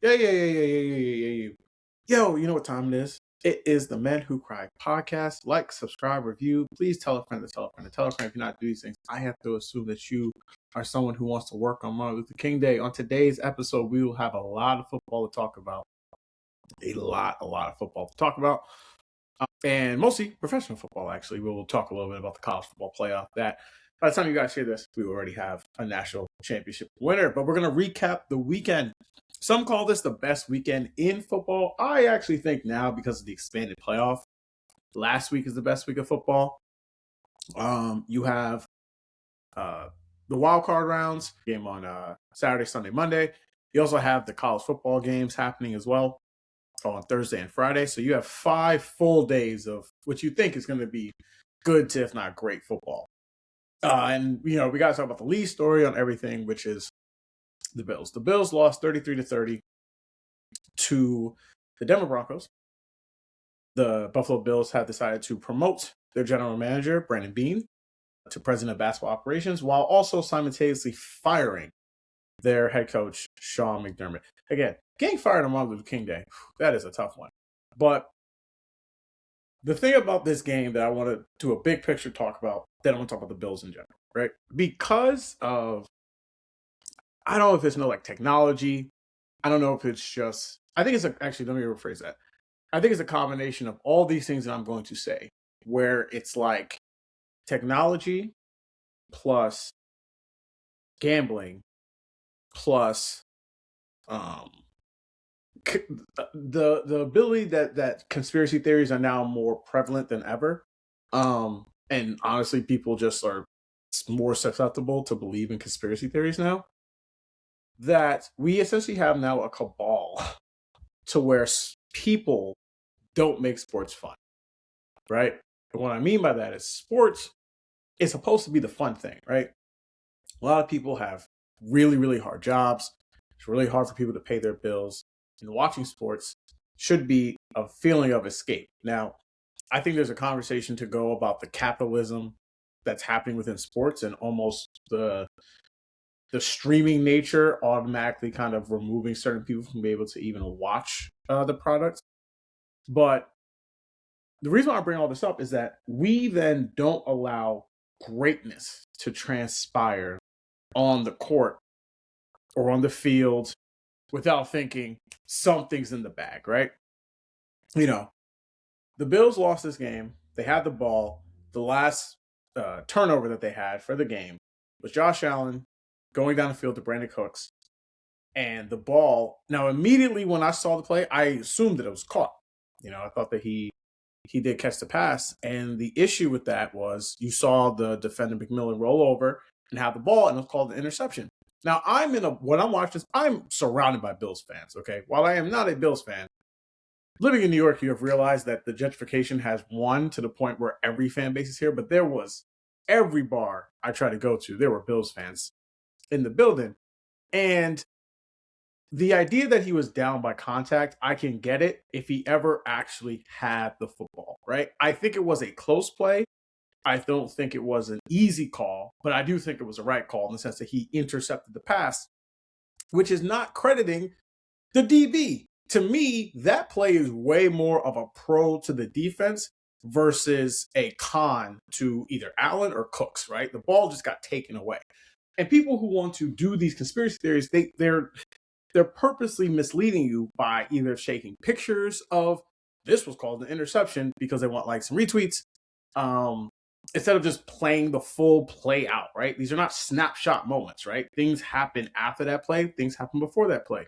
Yeah. Yo, you know what time it is? It is the Men Who Cry podcast. Like, subscribe, review. Please tell a friend to tell a friend to tell a friend. If you're not doing these things, I have to assume that you are someone who wants to work on Martin Luther King Day. On today's episode, we will have a lot of football to talk about. A lot of football to talk about. And mostly professional football, actually. We will talk a little bit about the college football playoff. That by the time you guys hear this, we already have a national championship winner. But we're going to recap the weekend. Some call this the best weekend in football. I actually think now, because of the expanded playoff, last week is the best week of football. You have the wild card rounds, game on Saturday, Sunday, Monday. You also have the college football games happening as well on Thursday and Friday. So you have 5 full days of what you think is going to be good to, if not great, football. And, we got to talk about the lead story on everything, which is the Bills. The Bills lost 33-30 to the Denver Broncos. The Buffalo Bills have decided to promote their general manager, Brandon Beane, to president of basketball operations, while also simultaneously firing their head coach, Sean McDermott. Again, getting fired on Martin Luther King Day, that is a tough one. But the thing about this game that I want to do a big picture talk about, then I want to talk about the Bills in general, right? Because of, I don't know if it's technology. I don't know if it's just, I think it's actually, let me rephrase that. I think it's a combination of all these things that I'm going to say, where it's like technology plus gambling plus the ability that conspiracy theories are now more prevalent than ever. And honestly, people just are more susceptible to believe in conspiracy theories now. That we essentially have now a cabal to where people don't make sports fun, right? And what I mean by that is sports is supposed to be the fun thing, right? A lot of people have really, really hard jobs. It's really hard for people to pay their bills. And watching sports should be a feeling of escape. Now, I think there's a conversation to go about the capitalism that's happening within sports and almost the streaming nature automatically kind of removing certain people from being able to even watch the product. But the reason why I bring all this up is that we then don't allow greatness to transpire on the court or on the field without thinking something's in the bag, right? The Bills lost this game. They had the ball. The last turnover that they had for the game was Josh Allen going down the field to Brandon Cooks. And the ball, now immediately when I saw the play, I assumed that it was caught. I thought that he did catch the pass. And the issue with that was you saw the defender McMillan roll over and have the ball, and it was called an interception. Now, when I'm watching this, I'm surrounded by Bills fans, okay? While I am not a Bills fan, living in New York, you have realized that the gentrification has won to the point where every fan base is here, but there was every bar I tried to go to, there were Bills fans in the building. And the idea that he was down by contact, I can get it if he ever actually had the football, right? I think it was a close play. I don't think it was an easy call, but I do think it was a right call in the sense that he intercepted the pass, which is not crediting the DB. To me, that play is way more of a pro to the defense versus a con to either Allen or Cooks, right? The ball just got taken away. And people who want to do these conspiracy theories, they're purposely misleading you by either shaking pictures of this was called an interception because they want likes and retweets, instead of just playing the full play out, right? These are not snapshot moments, right? Things happen after that play. Things happen before that play.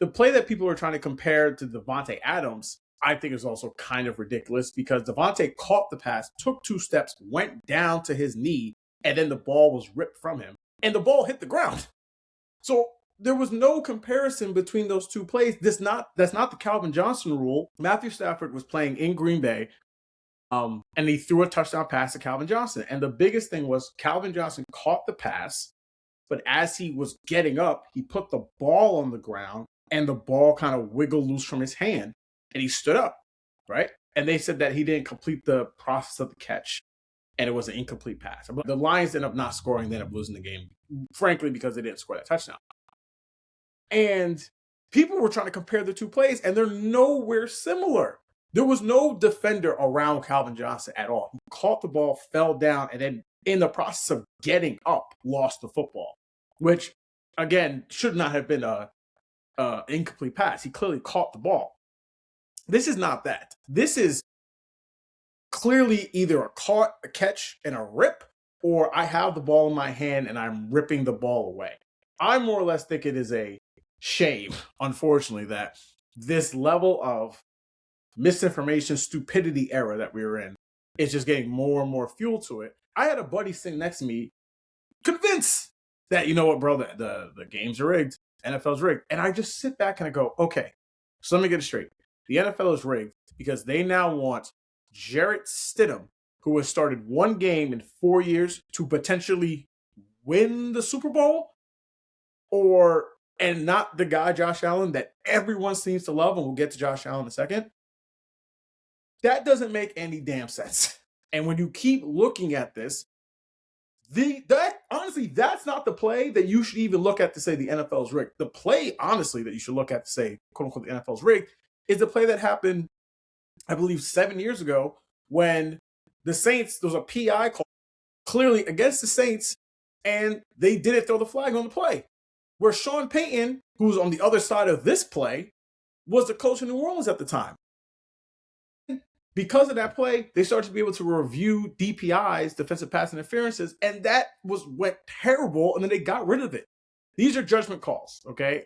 The play that people are trying to compare to Devontae Adams, I think is also kind of ridiculous because Devontae caught the pass, took 2 steps, went down to his knee, and then the ball was ripped from him, and the ball hit the ground. So there was no comparison between those 2 plays. That's not the Calvin Johnson rule. Matthew Stafford was playing in Green Bay, and he threw a touchdown pass to Calvin Johnson. And the biggest thing was Calvin Johnson caught the pass, but as he was getting up, he put the ball on the ground, and the ball kind of wiggled loose from his hand, and he stood up, right? And they said that he didn't complete the process of the catch, and it was an incomplete pass. The Lions ended up not scoring, they ended up losing the game, frankly, because they didn't score that touchdown. And people were trying to compare the two plays, and they're nowhere similar. There was no defender around Calvin Johnson at all. He caught the ball, fell down, and then in the process of getting up, lost the football, which, again, should not have been a incomplete pass. He clearly caught the ball. This is not that. This is clearly either a catch, and a rip, or I have the ball in my hand and I'm ripping the ball away. I more or less think it is a shame, unfortunately, that this level of misinformation, stupidity era that we were in is just getting more and more fuel to it. I had a buddy sitting next to me convinced that, you know what, bro, the games are rigged. NFL's rigged. And I just sit back and I go, okay, so let me get it straight. The NFL is rigged because they now want Jarrett Stidham, who has started one game in 4 years, to potentially win the Super Bowl, and not the guy, Josh Allen, that everyone seems to love, and we'll get to Josh Allen in a second. That doesn't make any damn sense. And when you keep looking at this, honestly, that's not the play that you should even look at to say the NFL's rigged. The play, honestly, that you should look at to say, quote unquote, the NFL's rigged is the play that happened, I believe, 7 years ago when the Saints, there was a PI call clearly against the Saints, and they didn't throw the flag on the play. Where Sean Payton, who was on the other side of this play, was the coach in New Orleans at the time. Because of that play, they started to be able to review DPIs, defensive pass interferences, and that went terrible, and then they got rid of it. These are judgment calls, okay?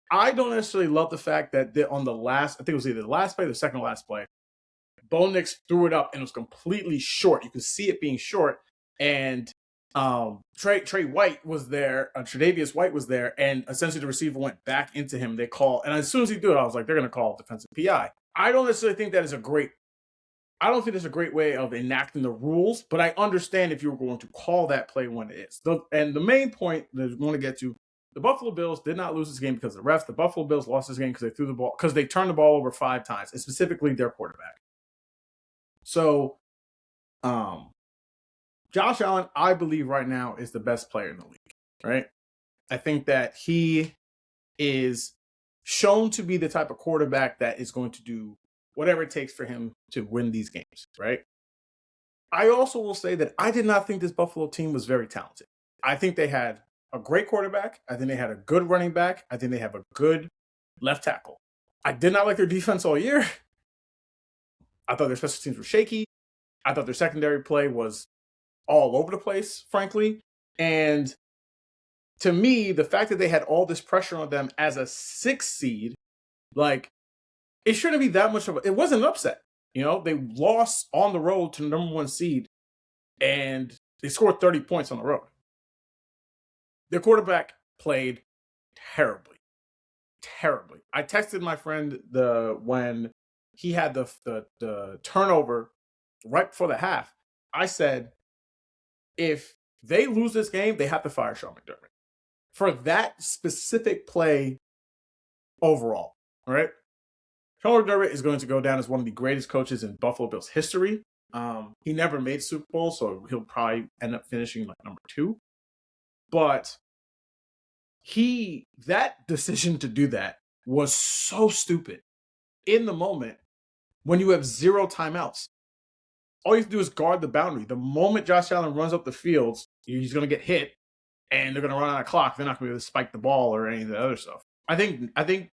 I don't necessarily love the fact that on the last, I think it was either the last play or the second last play, Bo Nix threw it up and it was completely short. You could see it being short, and Trey White was there, Tre'Davious White was there, and essentially the receiver went back into him. They call, and as soon as he did it, I was like, they're going to call defensive PI. I don't necessarily think that is I don't think it's a great way of enacting the rules, but I understand if you were going to call that play when it is. And the main point that I want to get to, the Buffalo Bills did not lose this game because of the refs. The Buffalo Bills lost this game because they threw the ball, because they turned the ball over 5 times, and specifically their quarterback. So, Josh Allen, I believe right now, is the best player in the league, right? I think that he is shown to be the type of quarterback that is going to do whatever it takes for him to win these games, right? I also will say that I did not think this Buffalo team was very talented. I think they had a great quarterback. I think they had a good running back. I think they have a good left tackle. I did not like their defense all year. I thought their special teams were shaky. I thought their secondary play was all over the place, frankly. And to me, the fact that they had all this pressure on them as a 6 seed, like, it shouldn't be that much it wasn't an upset. You know, they lost on the road to the number 1 seed, and they scored 30 points on the road. Their quarterback played terribly. Terribly. I texted my friend when he had the turnover right before the half. I said, if they lose this game, they have to fire Sean McDermott for that specific play overall. All right. Sean McDermott is going to go down as one of the greatest coaches in Buffalo Bills history. He never made Super Bowl, so he'll probably end up finishing like number 2. But that decision to do that was so stupid in the moment when you have 0 timeouts. All you have to do is guard the boundary. The moment Josh Allen runs up the field, he's going to get hit, and they're going to run out of clock. They're not going to be able to spike the ball or any of the other stuff. I think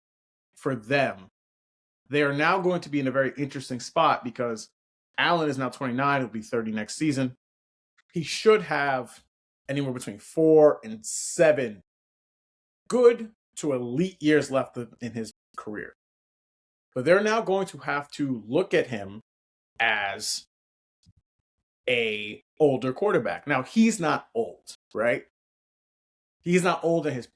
for them, they are now going to be in a very interesting spot because Allen is now 29. He'll be 30 next season. He should have anywhere between 4 and 7 good to elite years left in his career. But they're now going to have to look at him as a older quarterback. Now, he's not old, right? He's not old in his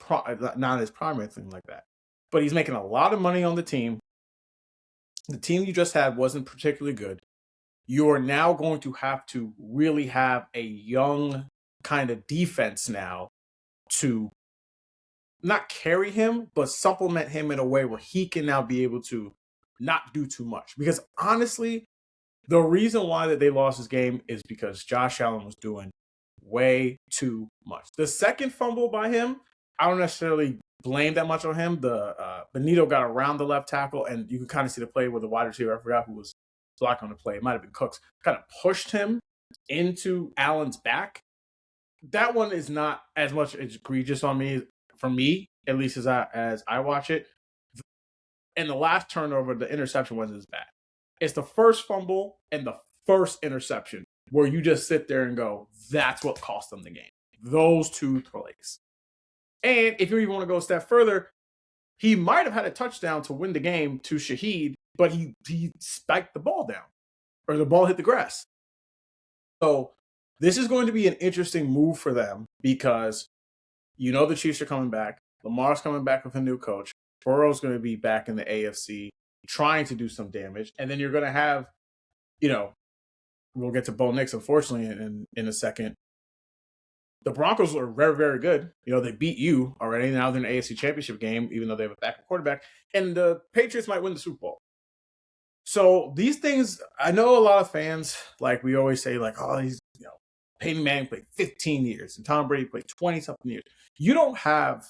not his prime or anything like that. But he's making a lot of money on the team. The team you just had wasn't particularly good. You are now going to have to really have a young kind of defense now to not carry him, but supplement him in a way where he can now be able to not do too much. Because honestly, the reason why that they lost this game is because Josh Allen was doing way too much. The second fumble by him, I don't necessarily blame that much on him. The Benito got around the left tackle, and you can kind of see the play where the wide receiver, I forgot who was blocking on the play, it might have been Cooks, kind of pushed him into Allen's back. That one is not as much egregious on me, for me, at least as I watch it. And the last turnover, the interception wasn't as bad. It's the first fumble and the first interception where you just sit there and go, that's what cost them the game. Those two plays. And if you even want to go a step further, he might have had a touchdown to win the game to Shaheed, but he spiked the ball down, or the ball hit the grass. So this is going to be an interesting move for them because the Chiefs are coming back. Lamar's coming back with a new coach. Burrow's going to be back in the AFC trying to do some damage. And then you're going to have, we'll get to Bo Nix, unfortunately, in a second. The Broncos are very, very good. They beat you already. Now they're in the AFC Championship game, even though they have a backup quarterback. And the Patriots might win the Super Bowl. So these things, I know a lot of fans, like we always say, like, oh, he's, Peyton Manning played 15 years and Tom Brady played 20-something years. You don't have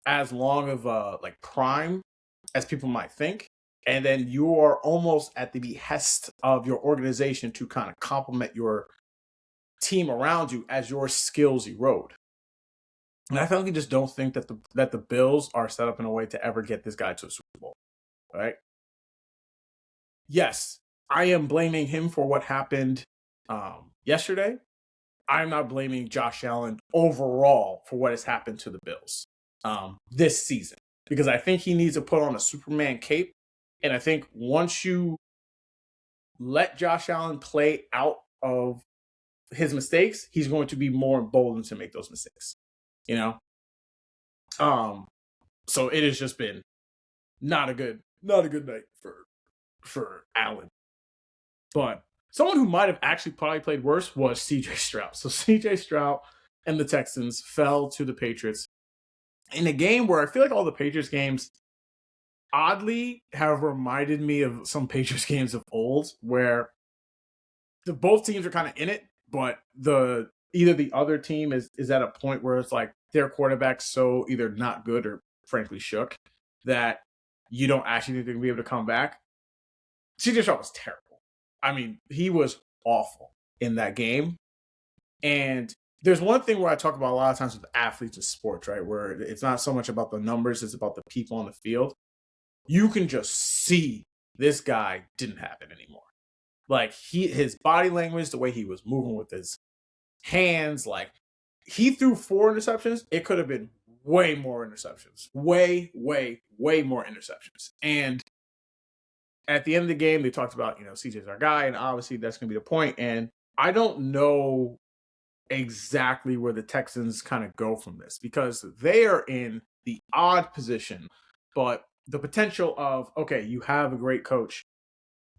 as long of a prime as people might think. And then you are almost at the behest of your organization to kind of complement your team around you as your skills erode. And I frankly just don't think that the Bills are set up in a way to ever get this guy to a Super Bowl. Right? Yes, I am blaming him for what happened yesterday. I'm not blaming Josh Allen overall for what has happened to the Bills this season, because I think he needs to put on a Superman cape. And I think once you let Josh Allen play out of his mistakes, he's going to be more emboldened to make those mistakes. So it has just been not a good night for Allen. But someone who might have actually probably played worse was CJ Stroud. So CJ Stroud and the Texans fell to the Patriots in a game where I feel like all the Patriots games oddly have reminded me of some Patriots games of old, where both teams are kind of in it, but either the other team is at a point where it's like their quarterback's so either not good or frankly shook that you don't actually think they're going to be able to come back. CJ Stroud was terrible. I mean, he was awful in that game. And there's one thing where I talk about a lot of times with athletes in sports, right, where it's not so much about the numbers, it's about the people on the field. You can just see this guy didn't have it anymore. Like his body language, the way he was moving with his hands, like he threw 4 interceptions. It could have been way more interceptions, way, way, way more interceptions. And at the end of the game, they talked about, CJ's our guy, and obviously that's going to be the point. And I don't know exactly where the Texans kind of go from this, because they are in the odd position, but the potential of, okay, you have a great coach.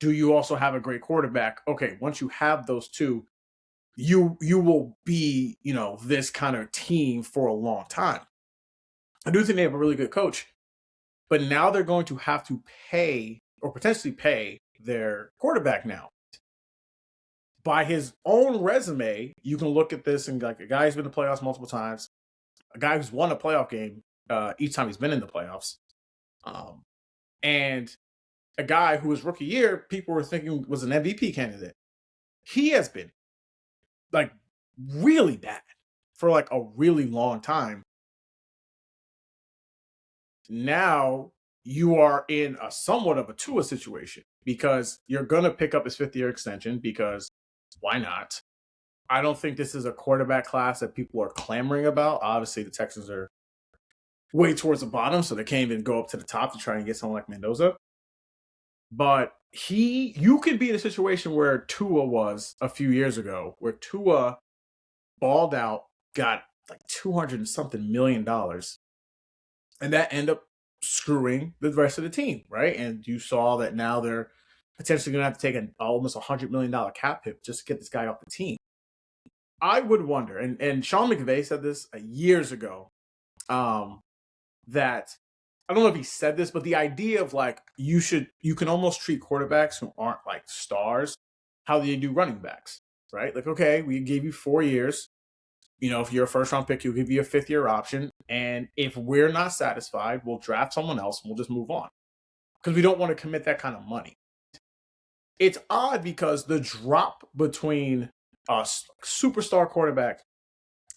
Do you also have a great quarterback? Okay, once you have those two, you will be, this kind of team for a long time. I do think they have a really good coach, but now they're going to have to pay or potentially pay their quarterback now. By his own resume, you can look at this and like, a guy who's been in the playoffs multiple times, a guy who's won a playoff game each time he's been in the playoffs, and a guy who was rookie year, people were thinking was an MVP candidate. He has been like really bad for like a really long time. Now you are in a somewhat of a Tua situation, because you're going to pick up his 5th-year extension, because why not? I don't think this is a quarterback class that people are clamoring about. Obviously, the Texans are way towards the bottom, so they can't even go up to the top to try and get someone like Mendoza. But you could be in a situation where Tua was a few years ago, where Tua balled out, got like $200-something million, and that ended up screwing the rest of the team, right? And you saw that now they're potentially going to have to take an almost $100 million cap hit just to get this guy off the team. I would wonder, and Sean McVay said this years ago, that I don't know if he said this, but the idea of like you can almost treat quarterbacks who aren't like stars how they do running backs, right? Like, okay, we gave you 4 years. if you're a first round pick, he'll give you a 5th-year option. And if we're not satisfied, we'll draft someone else and we'll just move on. Because we don't want to commit that kind of money. It's odd because the drop between a superstar quarterback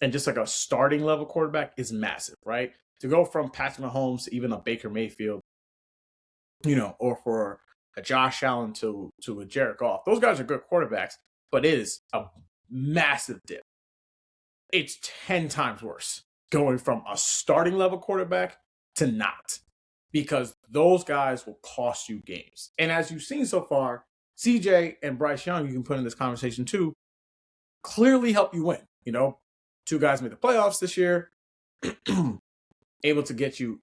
and just like a starting level quarterback is massive, right? To go from Patrick Mahomes to even a Baker Mayfield, or for a Josh Allen to a Jared Goff. Those guys are good quarterbacks, but it is a massive dip. It's 10 times worse going from a starting level quarterback to not, because those guys will cost you games. And as you've seen so far, CJ and Bryce Young, you can put in this conversation too, clearly help you win. 2 guys made the playoffs this year, able to get you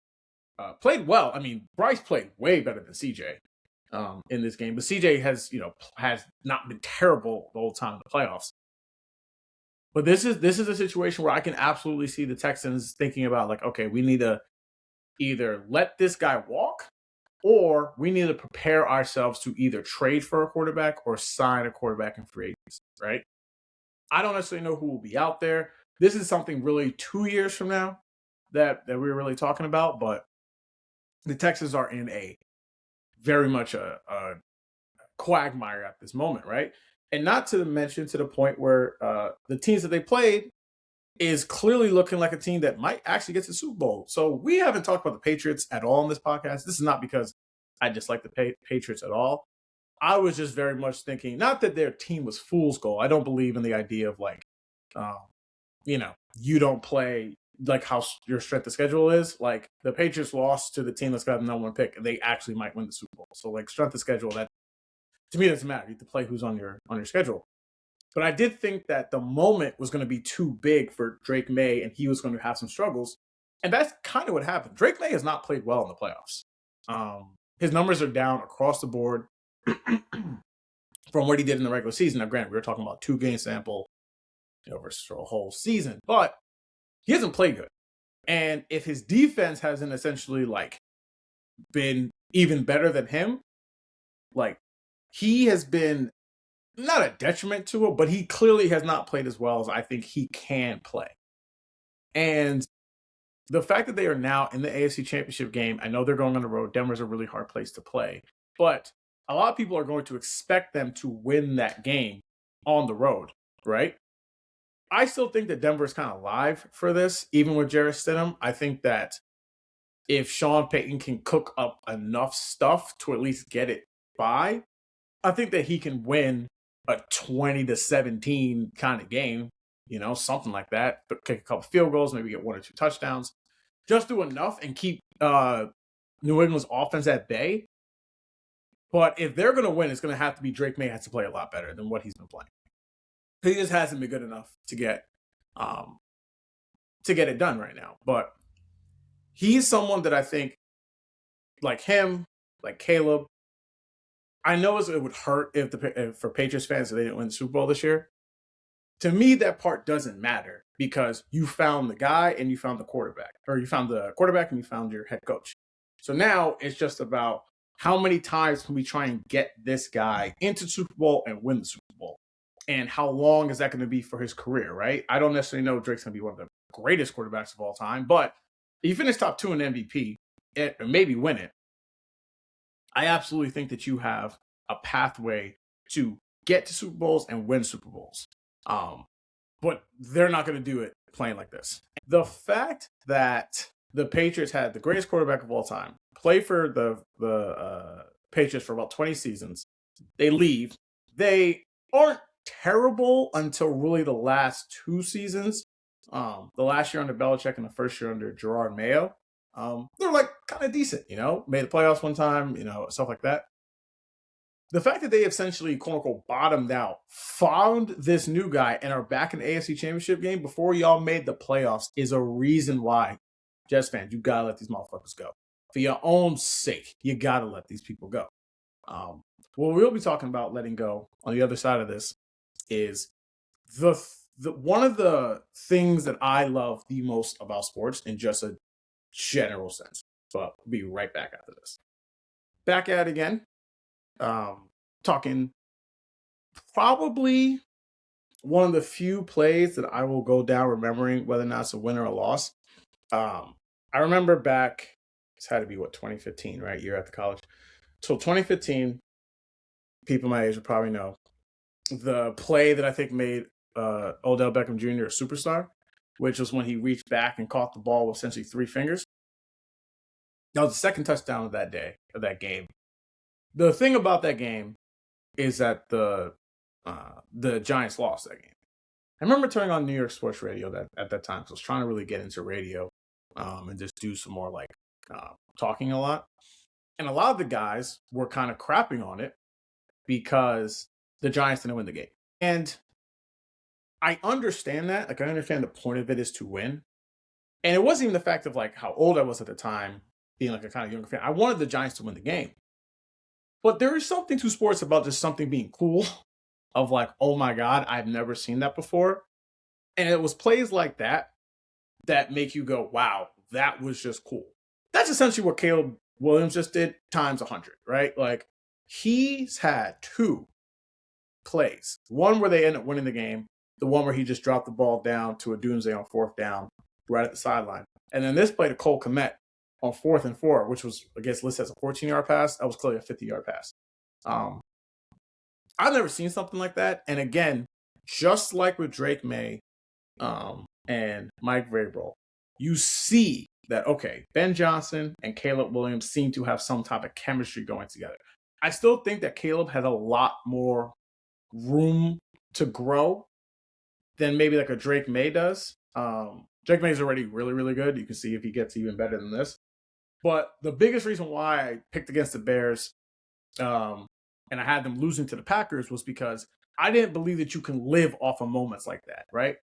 played well. I mean, Bryce played way better than CJ in this game, but CJ has not been terrible the whole time in the playoffs. But this is a situation where I can absolutely see the Texans thinking about, like, okay, we need to either let this guy walk, or we need to prepare ourselves to either trade for a quarterback or sign a quarterback in free agency, right? I don't necessarily know who will be out there. This is something really 2 years from now that we're really talking about, but the Texans are in a very much a quagmire at this moment, right? And not to mention to the point where the teams that they played is clearly looking like a team that might actually get to the Super Bowl. So we haven't talked about the Patriots at all in this podcast. This is not because I dislike the Patriots at all. I was just very much thinking, not that their team was fool's gold. I don't believe in the idea of like, you don't play like how your strength of schedule is. Like the Patriots lost to the team that's got the number 1 pick. They actually might win the Super Bowl. So like strength of schedule, that to me doesn't matter. You have to play who's on your schedule. But I did think that the moment was going to be too big for Drake May, and he was going to have some struggles. And that's kind of what happened. Drake May has not played well in the playoffs. His numbers are down across the board from what he did in the regular season. Now, granted, we were talking about 2-game sample, versus a whole season, but he hasn't played good. And if his defense hasn't essentially like been even better than him, like he has been not a detriment to it, but he clearly has not played as well as I think he can play. And the fact that they are now in the AFC Championship game, I know they're going on the road. Denver's a really hard place to play, but a lot of people are going to expect them to win that game on the road, right? I still think that Denver is kind of live for this, even with Jarrett Stidham. I think that if Sean Payton can cook up enough stuff to at least get it by, I think that he can win a 20-17 kind of game, something like that. But kick a couple field goals, maybe get 1 or 2 touchdowns. Just do enough and keep New England's offense at bay. But if they're going to win, it's going to have to be Drake May has to play a lot better than what he's been playing. He just hasn't been good enough to get it done right now. But he's someone that I think, like him, like Caleb, I know it would hurt if for Patriots fans if they didn't win the Super Bowl this year. To me, that part doesn't matter because you found the guy and you found the quarterback, or you found the quarterback and you found your head coach. So now it's just about how many times can we try and get this guy into the Super Bowl and win the Super Bowl? And how long is that going to be for his career, right? I don't necessarily know Drake's going to be one of the greatest quarterbacks of all time, but if you finish top 2 in MVP and maybe win it, I absolutely think that you have a pathway to get to Super Bowls and win Super Bowls. But they're not going to do it playing like this. The fact that the Patriots had the greatest quarterback of all time play for the Patriots for about 20 seasons, they leave. They aren't terrible until really the last 2 seasons. The last year under Belichick and the first year under Gerard Mayo. They're like kind of decent, made the playoffs one time, stuff like that. The fact that they essentially, quote unquote, bottomed out, found this new guy, and are back in the AFC Championship game before y'all made the playoffs is a reason why, Jets fans, you gotta let these motherfuckers go. For your own sake, you gotta let these people go. What we'll be talking about letting go on the other side of this is the one of the things that I love the most about sports in just a general sense. But we'll be right back after this. Back at it again. Talking probably one of the few plays that I will go down remembering whether or not it's a win or a loss. I remember back, it's had to be 2015, right? Year after college. So 2015, people my age would probably know the play that I think made Odell Beckham Jr. a superstar, which was when he reached back and caught the ball with essentially 3 fingers. That was the second touchdown of that day, of that game. The thing about that game is that the Giants lost that game. I remember turning on New York sports radio at that time, because I was trying to really get into radio and just do some more like talking a lot. And a lot of the guys were kind of crapping on it because the Giants didn't win the game. And I understand that. Like, I understand the point of it is to win. And it wasn't even the fact of like how old I was at the time, being like a kind of younger fan. I wanted the Giants to win the game. But there is something to sports about just something being cool, of like, oh my God, I've never seen that before. And it was plays like that that make you go, wow, that was just cool. That's essentially what Caleb Williams just did times 100, right? Like, he's had 2 plays. One where they end up winning the game, the one where he just dropped the ball down to a doomsday on 4th down right at the sideline. And then this play to Cole Kmet on 4th and 4, which was, I guess, listed as a 14-yard pass. That was clearly a 50-yard pass. I've never seen something like that. And again, just like with Drake May and Mike Vrabel, you see that, okay, Ben Johnson and Caleb Williams seem to have some type of chemistry going together. I still think that Caleb has a lot more room to grow than maybe like a Drake May does. Drake May is already really, really good. You can see if he gets even better than this. But the biggest reason why I picked against the Bears and I had them losing to the Packers was because I didn't believe that you can live off of moments like that, right?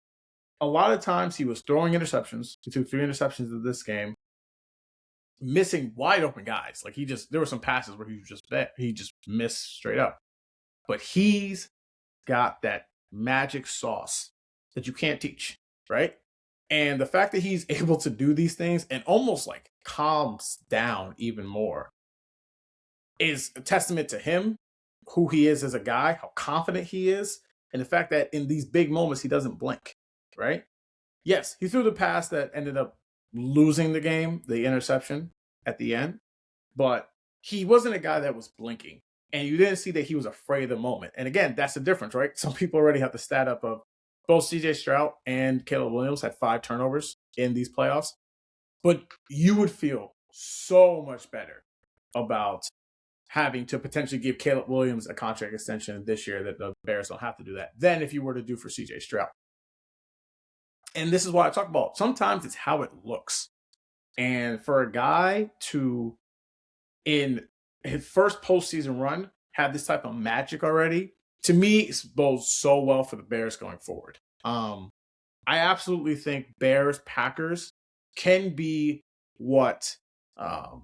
A lot of times he was throwing interceptions. He threw 3 interceptions in this game, missing wide open guys. Like, there were some passes where he just missed straight up. But he's got that magic sauce that you can't teach, right? And the fact that he's able to do these things and almost like calms down even more is a testament to him, who he is as a guy, how confident he is, and the fact that in these big moments he doesn't blink, right? Yes, he threw the pass that ended up losing the game, the interception at the end, but he wasn't a guy that was blinking. And you didn't see that he was afraid of the moment. And again, that's the difference, right? Some people already have the stat up of both CJ Stroud and Caleb Williams had 5 turnovers in these playoffs. But you would feel so much better about having to potentially give Caleb Williams a contract extension this year, that the Bears don't have to do that, than if you were to do for CJ Stroud. And this is what I talk about. Sometimes it's how it looks. And for a guy to, in his first postseason run, have this type of magic already, to me, it bodes so well for the Bears going forward. I absolutely think Bears Packers can be what, I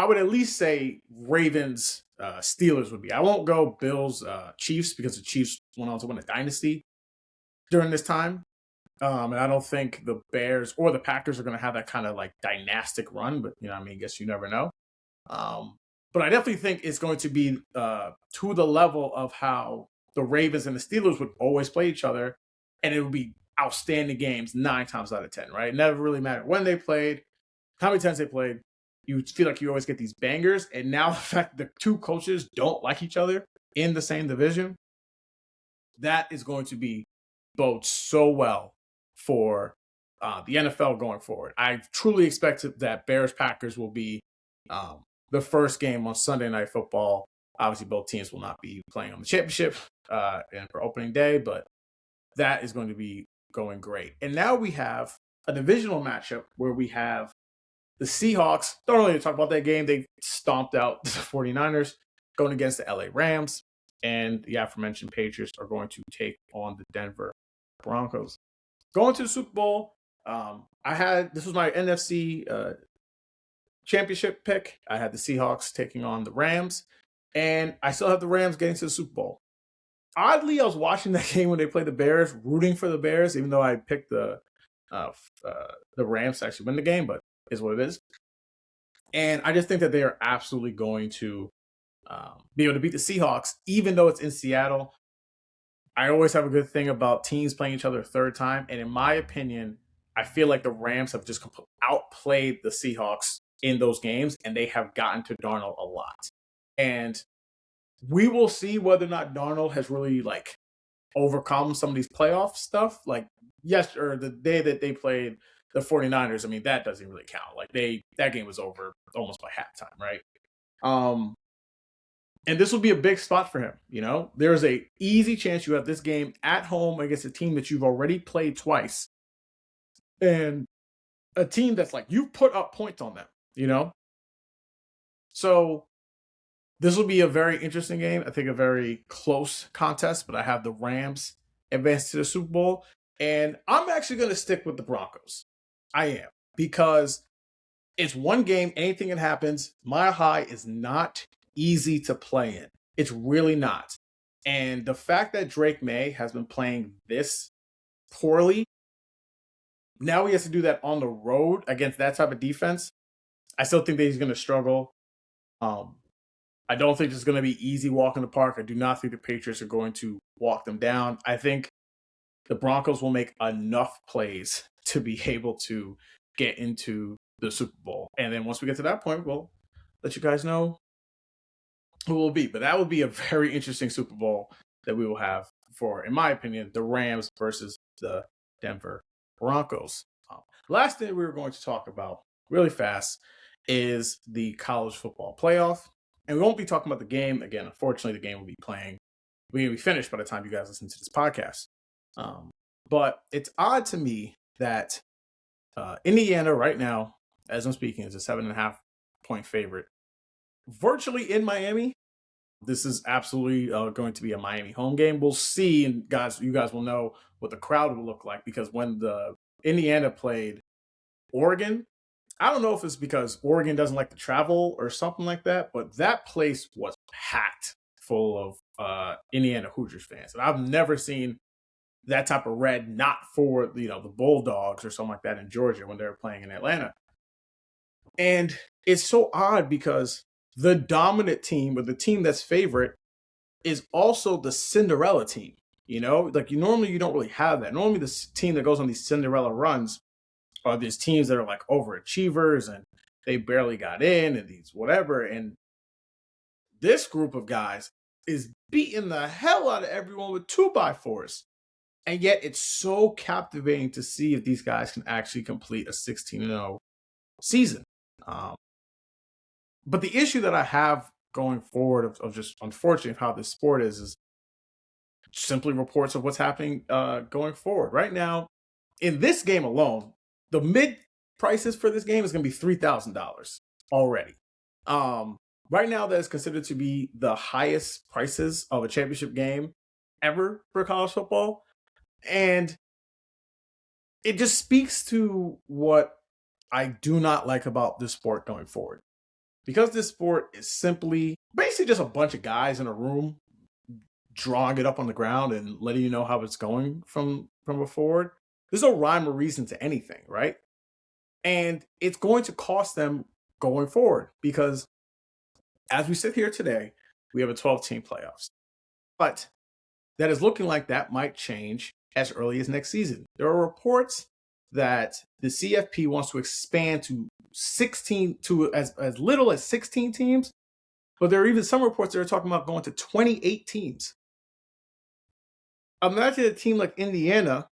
would at least say Ravens Steelers would be. I won't go Bills Chiefs, because the Chiefs went on to win a dynasty during this time. And I don't think the Bears or the Packers are going to have that kind of like dynastic run, but I guess you never know. But I definitely think it's going to be to the level of how the Ravens and the Steelers would always play each other, and it would be outstanding games 9 times out of 10, right? It never really mattered when they played, how many times they played. You feel like you always get these bangers, and now the fact that the 2 coaches don't like each other in the same division, that is going to be bode so well for the NFL going forward. I truly expect that Bears Packers will be the first game on Sunday Night Football. Obviously, both teams will not be playing on the championship and for opening day, but that is going to be going great. And now we have a divisional matchup where we have the Seahawks. Don't really talk about that game. They stomped out the 49ers, going against the LA Rams. And the aforementioned Patriots are going to take on the Denver Broncos. Going to the Super Bowl, this was my NFC championship pick. I had the Seahawks taking on the Rams, and I still have the Rams getting to the Super Bowl. Oddly, I was watching that game when they played the Bears, rooting for the Bears, even though I picked the Rams to actually win the game, but is what it is. And I just think that they are absolutely going to be able to beat the Seahawks, even though it's in Seattle. I always have a good thing about teams playing each other a third time. And in my opinion, I feel like the Rams have just outplayed the Seahawks in those games, and they have gotten to Darnold a lot. And we will see whether or not Darnold has really like overcome some of these playoff stuff. Like or the day that they played the 49ers, I mean, that doesn't really count. Like that game was over almost by halftime, right? And this will be a big spot for him. You know, there's a easy chance you have this game at home against a team that you've already played twice, and a team that's like you've put up points on them. You know, so this will be a very interesting game. I think a very close contest, but I have the Rams advance to the Super Bowl, and I'm actually going to stick with the Broncos. I am, because it's one game. Anything that happens. Mile High is not easy to play in. It's really not. And the fact that Drake May has been playing this poorly, now he has to do that on the road against that type of defense. I still think that he's going to struggle. I don't think it's going to be easy walk in the park. I do not think the Patriots are going to walk them down. I think the Broncos will make enough plays to be able to get into the Super Bowl. And then once we get to that point, we'll let you guys know who will be. But that will be a very interesting Super Bowl that we will have for, in my opinion, the Rams versus the Denver Broncos. Last thing we were going to talk about really fast is the college football playoff. And we won't be talking about the game. Again, unfortunately, the game will be finished by the time you guys listen to this podcast. But it's odd to me that Indiana right now, as I'm speaking, is a 7.5 point favorite. Virtually in Miami. This is absolutely going to be a Miami home game. We'll see, and you guys will know what the crowd will look like, because when the Indiana played Oregon, I don't know if it's because Oregon doesn't like to travel or something like that, but that place was packed full of Indiana Hoosiers fans. And I've never seen that type of red, not for the Bulldogs or something like that in Georgia when they were playing in Atlanta. And it's so odd because the dominant team, or the team that's favorite, is also the Cinderella team. Like normally you don't really have that. Normally the team that goes on these Cinderella runs are these teams that are like overachievers and they barely got in and these whatever. And this group of guys is beating the hell out of everyone with 2x4s. And yet it's so captivating to see if these guys can actually complete a 16-0 season. But the issue that I have going forward of just unfortunately of how this sport is simply reports of what's happening going forward. Right now, in this game alone, the mid prices for this game is going to be $3,000 already. Right now, that is considered to be the highest prices of a championship game ever for college football. And it just speaks to what I do not like about this sport going forward. Because this sport is simply basically just a bunch of guys in a room drawing it up on the ground and letting you know how it's going from a forward. There's no rhyme or reason to anything, right? And it's going to cost them going forward, because as we sit here today, we have a 12-team playoffs. But that is looking like that might change as early as next season. There are reports that the CFP wants to expand to 16 to as little as 16 teams, but there are even some reports that are talking about going to 28 teams. Imagine a team like Indiana,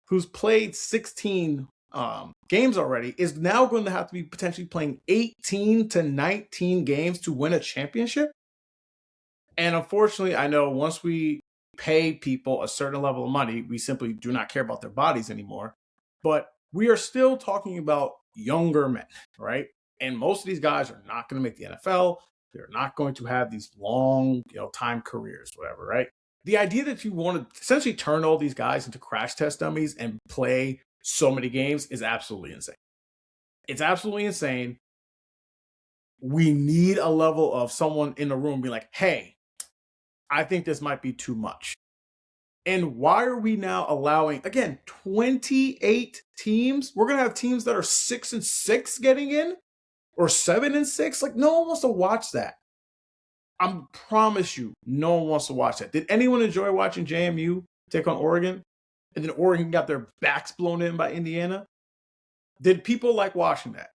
who's played 16 games already, is now going to have to be potentially playing 18 to 19 games to win a championship. And unfortunately, I know once we pay people a certain level of money, we simply do not care about their bodies anymore. But we are still talking about younger men, right? And most of these guys are not going to make the NFL. They're not going to have these long, time careers, whatever, right? The idea that you want to essentially turn all these guys into crash test dummies and play so many games is absolutely insane. It's absolutely insane. We need a level of someone in the room being like, hey, I think this might be too much. And why are we now allowing, again, 28 teams? We're going to have teams that are 6-6 getting in, or 7-6. Like, no one wants to watch that. I promise you, no one wants to watch that. Did anyone enjoy watching JMU take on Oregon? And then Oregon got their backs blown in by Indiana? Did people like watching that?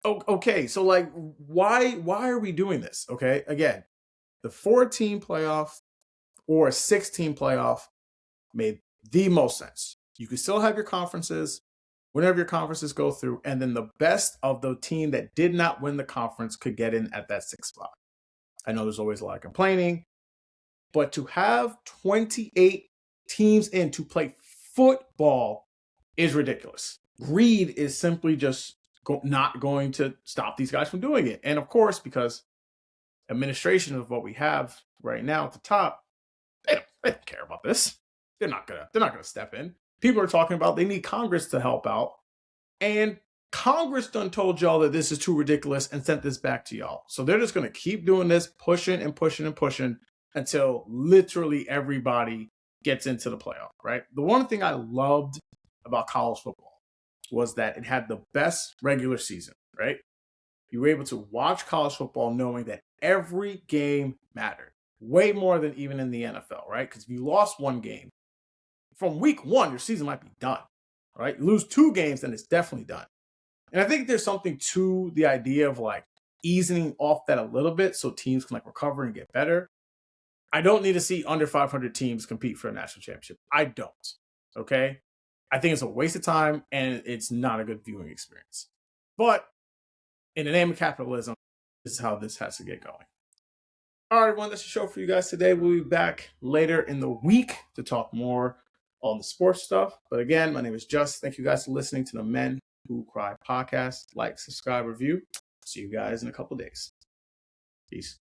Okay, so like, why are we doing this? Okay, again, the 4-team playoff or a 6-team playoff made the most sense. You can still have your conferences whenever your conferences go through, and then the best of the team that did not win the conference could get in at that 6th spot. I know there's always a lot of complaining, but to have 28 teams in to play football is ridiculous. Greed is simply just not going to stop these guys from doing it. And of course, because administration of what we have right now at the top, they don't care about this. They're not gonna step in. People are talking about they need Congress to help out, and Congress done told y'all that this is too ridiculous and sent this back to y'all. So they're just gonna keep doing this, pushing and pushing and pushing until literally everybody gets into the playoff, right? The one thing I loved about college football was that it had the best regular season, right? You were able to watch college football knowing that every game mattered way more than even in the NFL, right? Because if you lost one game, from week 1, your season might be done, right? You lose 2 games, then it's definitely done. And I think there's something to the idea of like easing off that a little bit so teams can like recover and get better. I don't need to see under 500 teams compete for a national championship. I don't, okay? I think it's a waste of time and it's not a good viewing experience. But in the name of capitalism, this is how this has to get going. All right, everyone, that's the show for you guys today. We'll be back later in the week to talk more on the sports stuff. But again, my name is Just. Thank you guys for listening to the Men Who Cry podcast. Like, subscribe, review. See you guys in a couple days. Peace.